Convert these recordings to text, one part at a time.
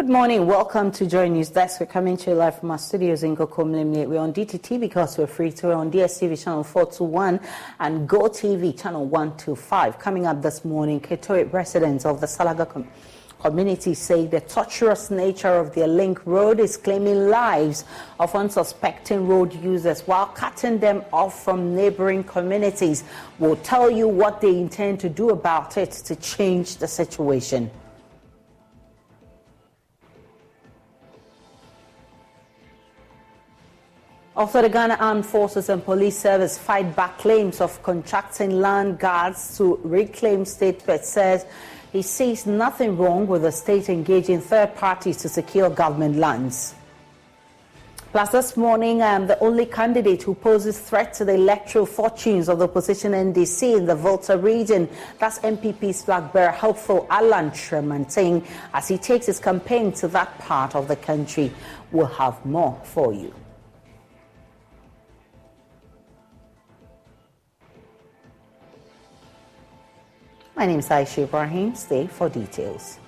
Good morning. Welcome to Joy News Desk. We're coming to you live from our studios in Kokomlemle. We're on DTT because we're free to. We're on DSTV channel 421 and Go TV channel 125. Coming up this morning, Kitoi residents of the Salaga community say the torturous nature of their link road is claiming lives of unsuspecting road users while cutting them off from neighboring communities. We'll tell you what they intend to do about it to change the situation. After the Ghana Armed Forces and Police Service fight back claims of contracting land guards to reclaim state pets, says he sees nothing wrong with the state engaging third parties to secure government lands. Plus, this morning, the only candidate who poses threat to the electoral fortunes of the opposition NDC in the Volta region, that's MPP's flag bearer, hopeful Alan Tremanting, as he takes his campaign to that part of the country. We'll have more for you. My name is Aisha Ibrahim. Stay for details.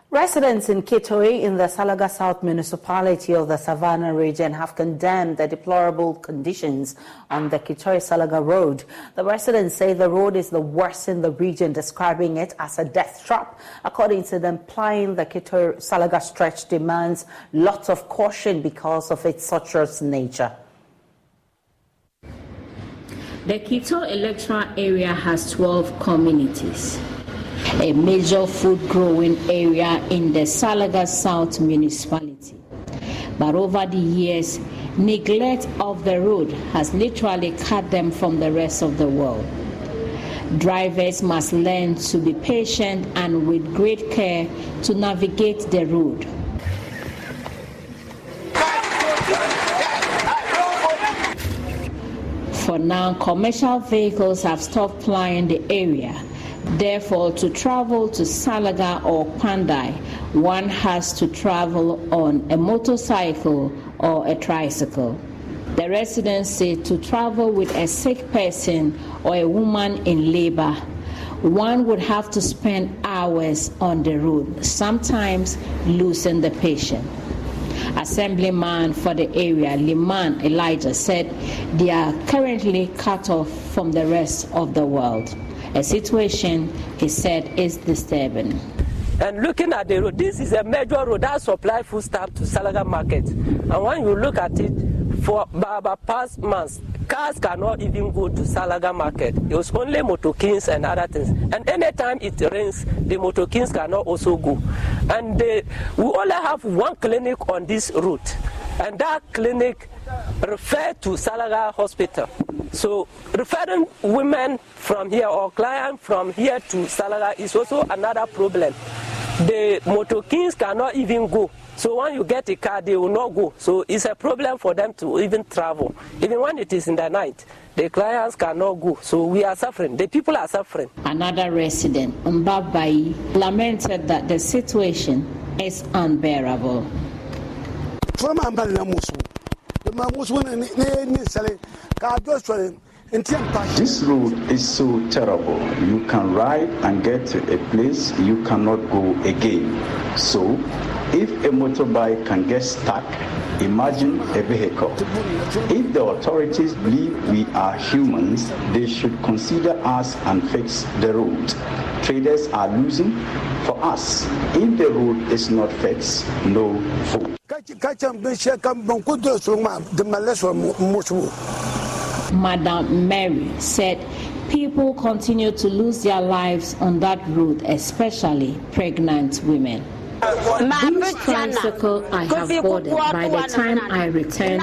Residents in Kitoi in the Salaga South municipality of the Savannah region have condemned the deplorable conditions on the Kitoi-Salaga road. The residents say the road is the worst in the region, describing it as a death trap. According to them, plying the Kitoi-Salaga stretch demands lots of caution because of its tortuous nature. The Kitoi electoral area has 12 communities, a major food-growing area in the Salaga South municipality. But over the years, neglect of the road has literally cut them from the rest of the world. Drivers must learn to be patient and with great care to navigate the road. For now, commercial vehicles have stopped plying the area. Therefore, to travel to Salaga or Pandai, one has to travel on a motorcycle or a tricycle. The residents say to travel with a sick person or a woman in labor, one would have to spend hours on the road, sometimes losing the patient. Assemblyman for the area, Liman Elijah, said they are currently cut off from the rest of the world. A situation, he said, is disturbing. And looking at the road, this is a major road that supplies foodstuff to Salaga market. And when you look at it, for past months, cars cannot even go to Salaga market. It was only motorkins and other things. And anytime it rains, the motorkins cannot also go. And we only have one clinic on this route. And that clinic referred to Salaga Hospital. So referring women from here or clients from here to Salaga is also another problem. The motorkins cannot even go. So when you get a car, they will not go. So it's a problem for them to even travel. Even when it is in the night, the clients cannot go. So we are suffering. The people are suffering. Another resident, Mbabai, lamented that the situation is unbearable. This road is so terrible. You can ride and get to a place you cannot go again. So, if a motorbike can get stuck, imagine a vehicle. If the authorities believe we are humans, they should consider us and fix the road. Traders are losing for us. If the road is not fixed, no food. Madam Mary said people continue to lose their lives on that road, especially pregnant women. This tricycle I have boarded, by the time I return,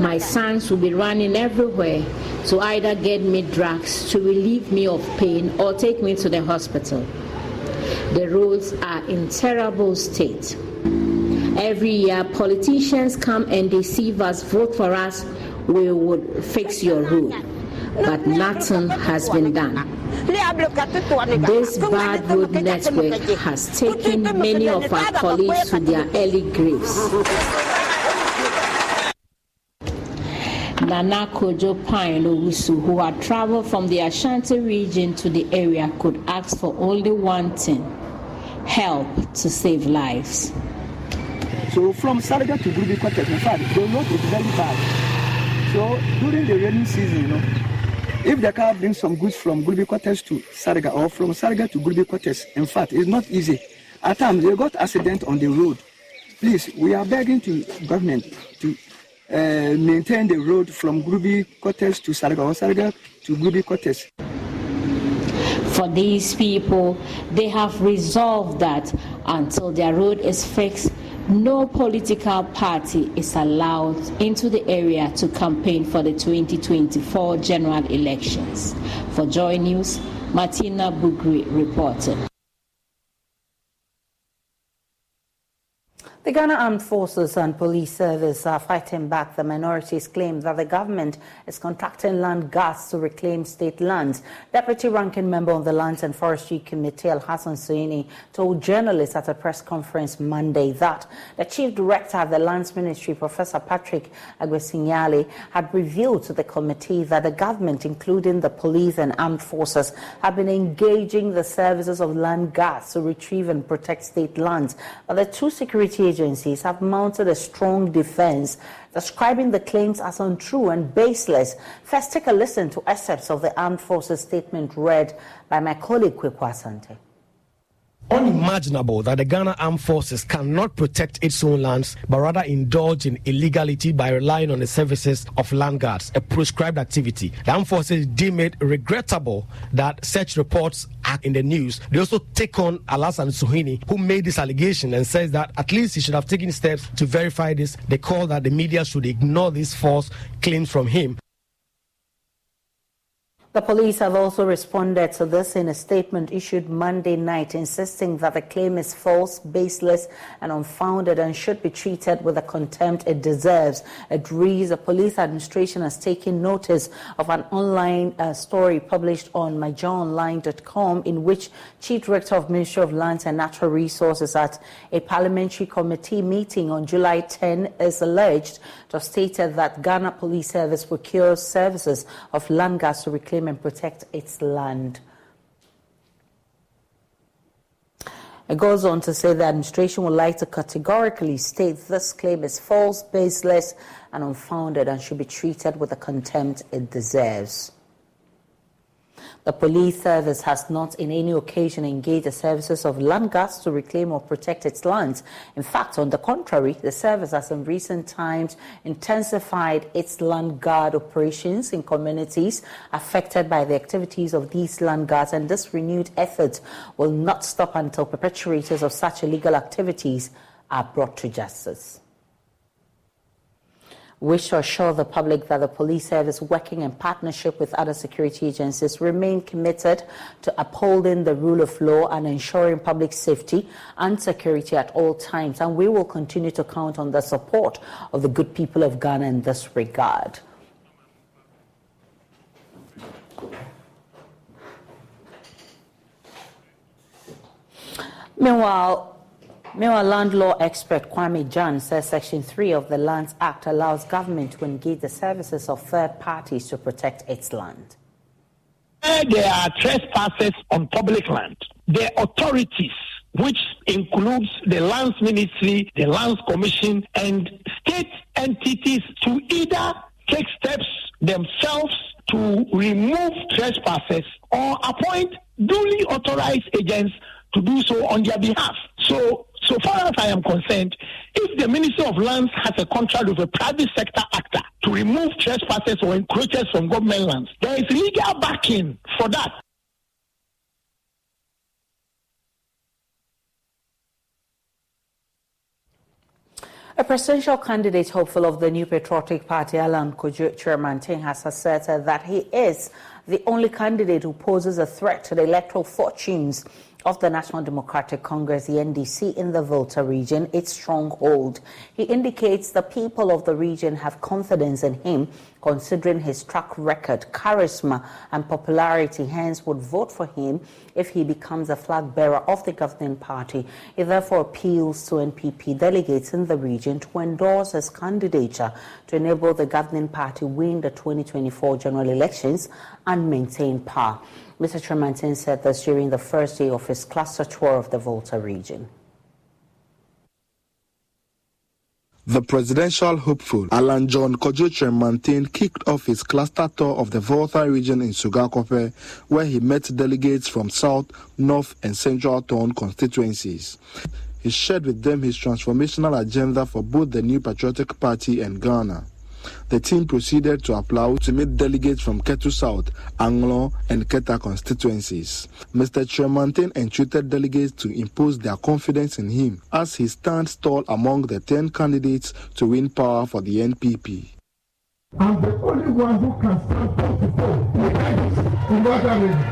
my sons will be running everywhere to either get me drugs to relieve me of pain or take me to the hospital. The roads are in terrible state. Every year, politicians come and deceive us, vote for us, we would fix your road. But nothing has been done. This bad road network has taken many of our colleagues to their early graves. Nana Kojo Pine Owusu, who had traveled from the Ashanti region to the area, could ask for only one thing: help to save lives. So from Saraga to Gulubi Quarters, in fact, the road is very bad. So during the rainy season, if the car brings some goods from Gulubi Quarters to Saraga or from Saraga to Gulubi Quarters, in fact, it's not easy. At times, they got accident on the road. Please, we are begging to government to maintain the road from Gulubi Quarters to Saraga or Saraga to Gulubi Quarters. For these people, they have resolved that until their road is fixed, no political party is allowed into the area to campaign for the 2024 general elections. For Joy News, Martina Bugri reported. The Ghana Armed Forces and Police Service are fighting back the minorities' claim that the government is contracting land guards to reclaim state lands. Deputy Ranking Member of the Lands and Forestry Committee, Al-Hassan Suini, told journalists at a press conference Monday that the Chief Director of the Lands Ministry, Professor Patrick Agwesinyale, had revealed to the committee that the government, including the police and armed forces, have been engaging the services of land guards to retrieve and protect state lands. But the two security agencies have mounted a strong defense, describing the claims as untrue and baseless. First, take a listen to excerpts of the Armed Forces statement read by my colleague Kweku Asante. Unimaginable that the Ghana Armed Forces cannot protect its own lands, but rather indulge in illegality by relying on the services of land guards, a prescribed activity. The Armed Forces deem it regrettable that such reports are in the news. They also take on Al-Hassan Suini, who made this allegation and says that at least he should have taken steps to verify this. They call that the media should ignore these false claims from him. The police have also responded to this in a statement issued Monday night, insisting that the claim is false, baseless, and unfounded and should be treated with the contempt it deserves. It reads, the police administration has taken notice of an online story published on myjournonline.com in which Chief Director of Ministry of Lands and Natural Resources at a parliamentary committee meeting on July 10 is alleged to have stated that Ghana Police Service procures services of land guards to reclaim and protect its land. It goes on to say the administration would like to categorically state this claim is false, baseless, and unfounded and should be treated with the contempt it deserves. The police service has not in any occasion engaged the services of land guards to reclaim or protect its lands. In fact, on the contrary, the service has in recent times intensified its land guard operations in communities affected by the activities of these land guards, and this renewed effort will not stop until perpetrators of such illegal activities are brought to justice. Wish to assure the public that the police service, working in partnership with other security agencies, remain committed to upholding the rule of law and ensuring public safety and security at all times, and we will continue to count on the support of the good people of Ghana in this regard. Meanwhile, land law expert Kwame Jan says Section 3 of the Lands Act allows government to engage the services of third parties to protect its land. Where there are trespassers on public land, the authorities, which includes the Lands Ministry, the Lands Commission, and state entities, to either take steps themselves to remove trespassers or appoint duly authorized agents to do so on their behalf. So far as I am concerned, if the Ministry of Lands has a contract with a private sector actor to remove trespassers or encroachers from government lands, there is legal backing for that. A presidential candidate hopeful of the New Patriotic Party, Alan Kojo Chirmantin, has asserted that he is the only candidate who poses a threat to the electoral fortunes of the National Democratic Congress, the NDC, in the Volta region, its stronghold. He indicates the people of the region have confidence in him, considering his track record, charisma and popularity, hence would vote for him if he becomes a flag bearer of the governing party. He therefore appeals to NPP delegates in the region to endorse his candidature to enable the governing party win the 2024 general elections and maintain power. Mr. Tremantin said this during the first day of his cluster tour of the Volta region. The presidential hopeful Alan John Kojo Tremantin kicked off his cluster tour of the Volta region in Sugakope, where he met delegates from South, North and Central Town constituencies. He shared with them his transformational agenda for both the New Patriotic Party and Ghana. The team proceeded to Aplau to meet delegates from Ketu South, Anglon and Keta constituencies. Mr. Tremantin entreated delegates to impose their confidence in him as he stands tall among the 10 candidates to win power for the NPP. I'm the only one who can stand tall to fall in Volta region.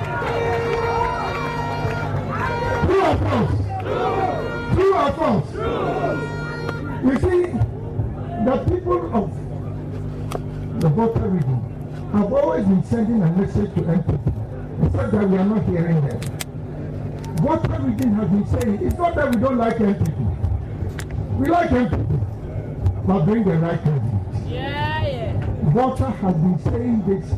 True or false? You see, the people of the Volta region have always been sending a message to NPP, except that we are not hearing them. Volta region has been saying, it's not that we don't like NPP. We like NPP, but bring the right candidate. Yeah. Volta has been saying this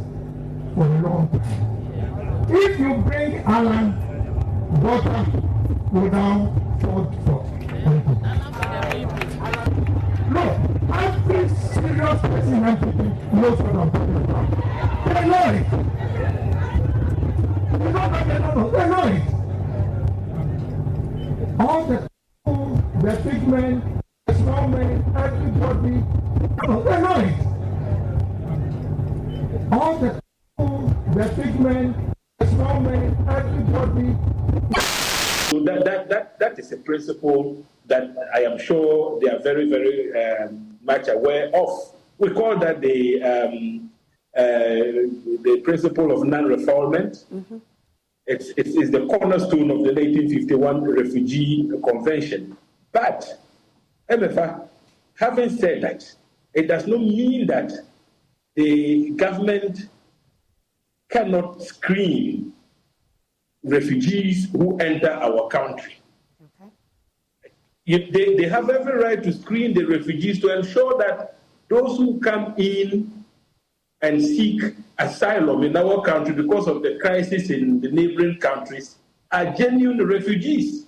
for a long time. If you bring Alan, Volta will now vote for NPP. Look, every serious person in NPP knows what I'm talking about. They know it. It's not that they don't know. They know it. All the people, the big men, the small men, everybody, they know it. All the people, the big men, the small men, everybody. So that is a principle that I am sure they are very, very much aware of. We call that the principle of non-refoulement. Mm-hmm. It's the cornerstone of the 1851 Refugee Convention. But, MFA, having said that, it does not mean that the government cannot screen refugees who enter our country. They have every right to screen the refugees to ensure that those who come in and seek asylum in our country because of the crisis in the neighboring countries are genuine refugees.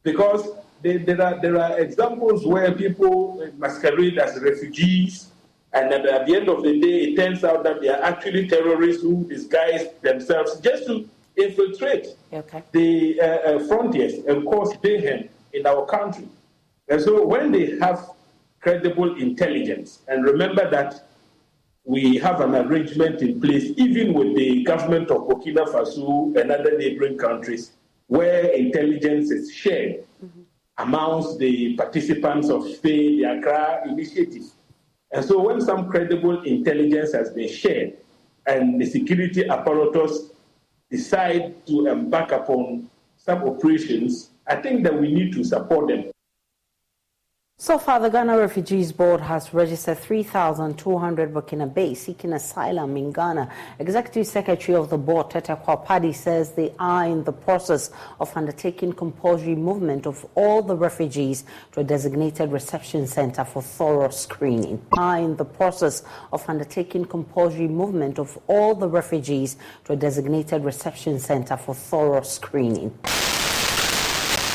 Because there are examples where people masquerade as refugees, and at the end of the day, it turns out that they are actually terrorists who disguise themselves just to infiltrate the frontiers and cause mayhem in our country. And so when they have credible intelligence, and remember that we have an arrangement in place even with the government of Burkina Faso and other neighboring countries where intelligence is shared amongst the participants of, say, the Accra Initiative. And so when some credible intelligence has been shared and the security apparatus decide to embark upon some operations, I think that we need to support them. So far, the Ghana Refugees Board has registered 3,200 Burkinabés seeking asylum in Ghana. Executive Secretary of the board, Tete Kwapadi, says they are in the process of undertaking compulsory movement of all the refugees to a designated reception center for thorough screening. Are in the process of undertaking compulsory movement of all the refugees to a designated reception center for thorough screening.